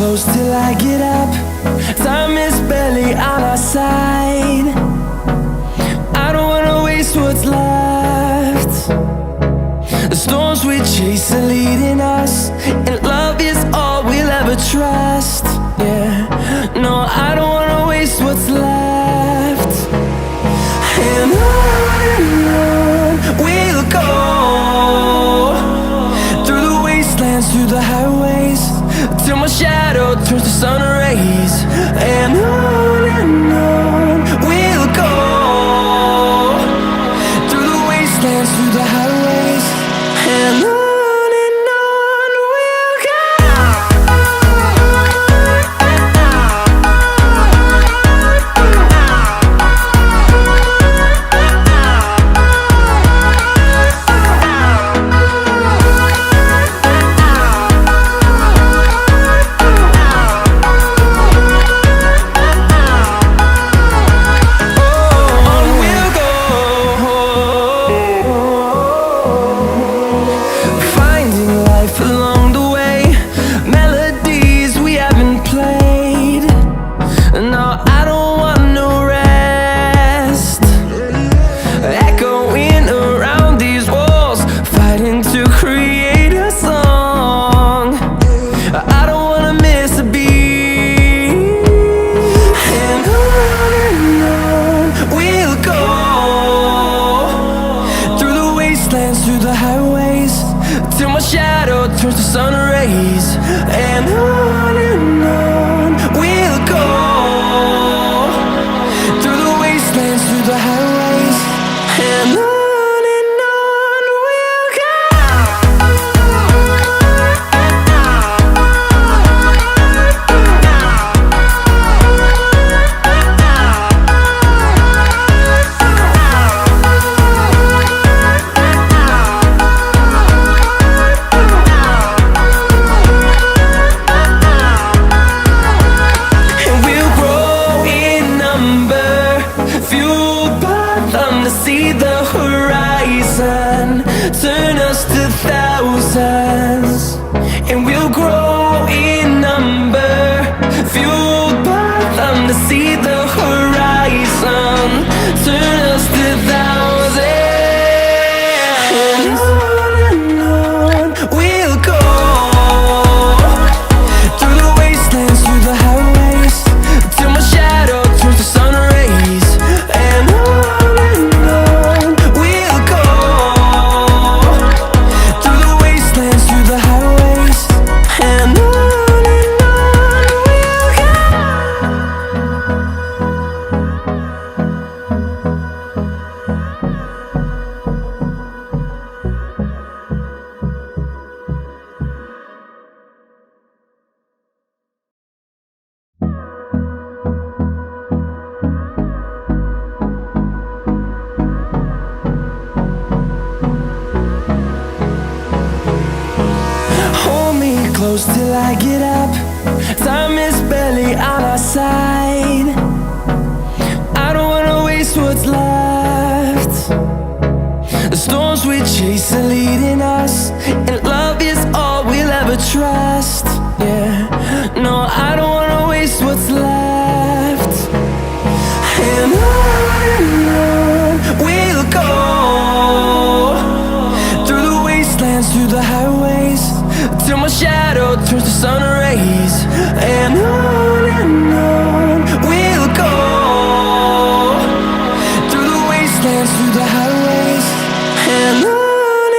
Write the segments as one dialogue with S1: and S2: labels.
S1: close till I get up. Time is barely on our side. I don't wanna waste what's left. The storms we chase are leading us, and love is all we'll ever trust. Yeah, no, I don't wanna waste what's left. And on we'll go, through the wastelands, through the highways, till my shadow turns to sun rays. And on we'll go, through the wastelands, through the highways, and on we'll go. Through the highways, till my shadow turns to sun rays. And on we'll go, through the wastelands, through the highways, and on we'll go. See the horizon turn us to thousands, and we'll grow in number, fueled by them. To see the horizon turn us to thousands, and on we'll go, through the wastelands, through the highways, till my shadow turns to sun rays. And close till I get up. Time is barely on our side. I don't wanna waste what's left. The storms we chase are leading us, and love is all we'll ever trust. Yeah, no, I don't wanna waste what's left. And on we'll go, through the wastelands, through the highways, till my shadow turns to sun rays. And on we'll go, through the wastelands, through the highways, and on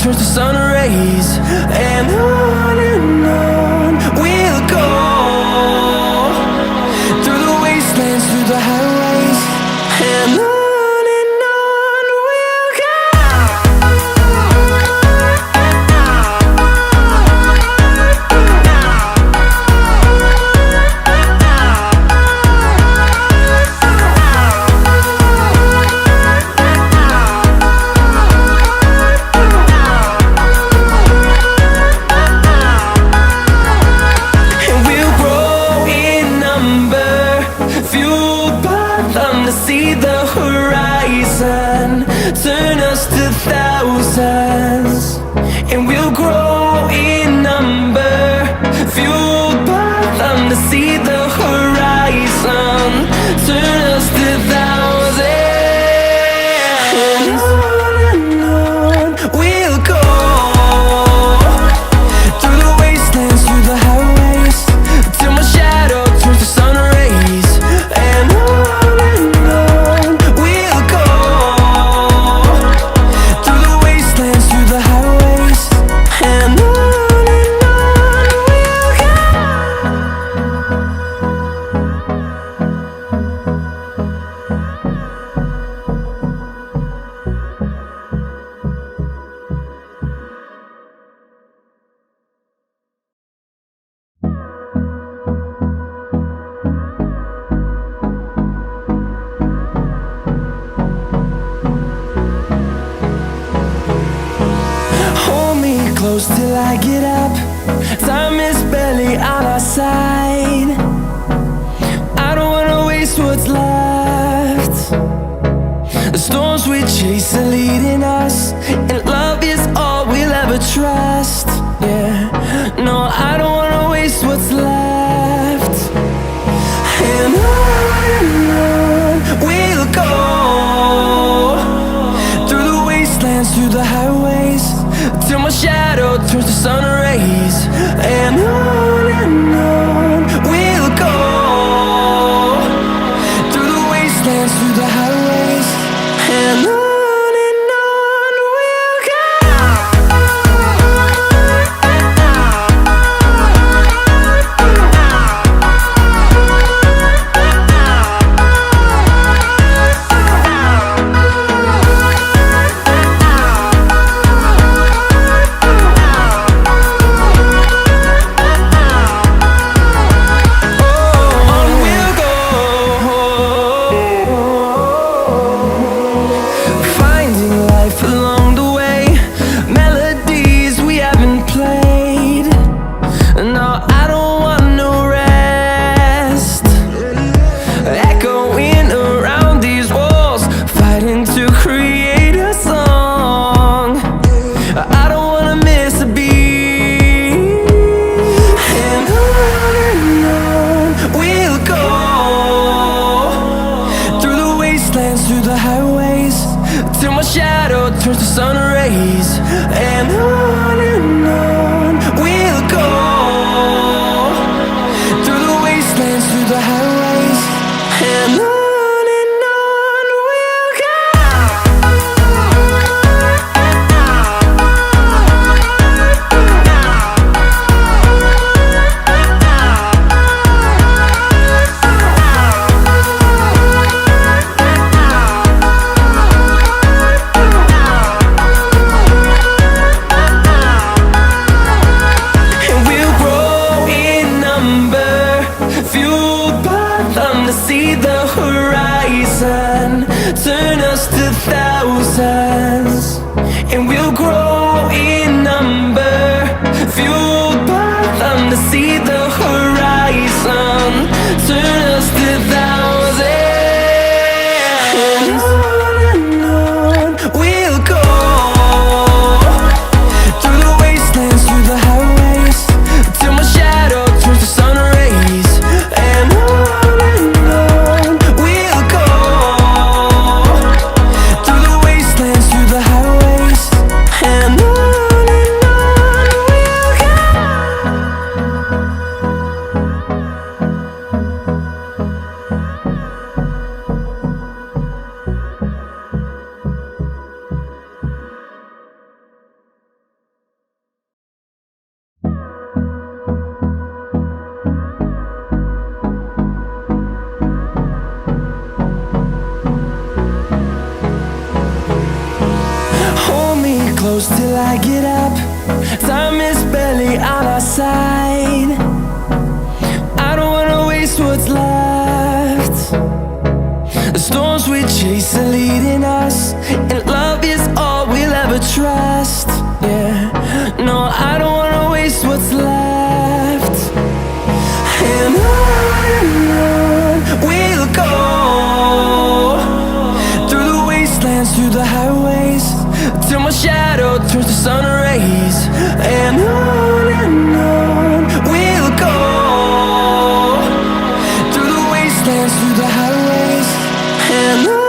S1: turns to sun rays, and on we'll go, through the wastelands, through the highways, and on we'll go. See the horizon, turn us to thousands, and we'll grow in number, fueled by them. To see the horizon, turn us to thousands, and on we'll go, through the wastelands, through the highways, till my shadow turns to sun rays, and on close till I get up. Time is barely on our side. I don't wanna waste what's left. The storms we chase are leading us, and love is all we'll ever trust. Yeah, no, I don't wanna waste what's left. And on we'll go, through the wastelands, through the highways, till my shadow turns to sun rays, and on we'll go, through the wastelands, through the highways, and on we'll go. Through the highways, till my shadow turns to sun rays, and on we'll go, through the wastelands, through the highways, and on we'll go. See the horizon, turn us to thousands, and we'll grow in number, fueled by them. To see the horizon, turn us to thousands, and on we'll go, through the wastelands, through the highways, till my shadow turns to sun rays, and on we'll go, through the wastelands, through the highways, and till I get up. Time is barely on our side. I don't wanna waste what's left. The storms we chase are leading us, and love is all we'll ever trust. Yeah, no, I don't wanna waste what's left. And on we'll go, through the wastelands, through the highways, till my shadow turns to sun rays. And on we'll go, through the wastelands, through the highways, and on.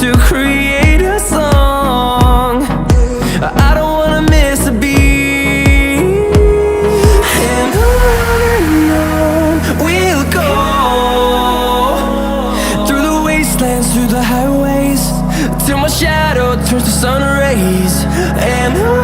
S1: To create a song, I don't wanna miss a beat. And on we'll go, through the wastelands, through the highways, till my shadow turns to sun rays. And on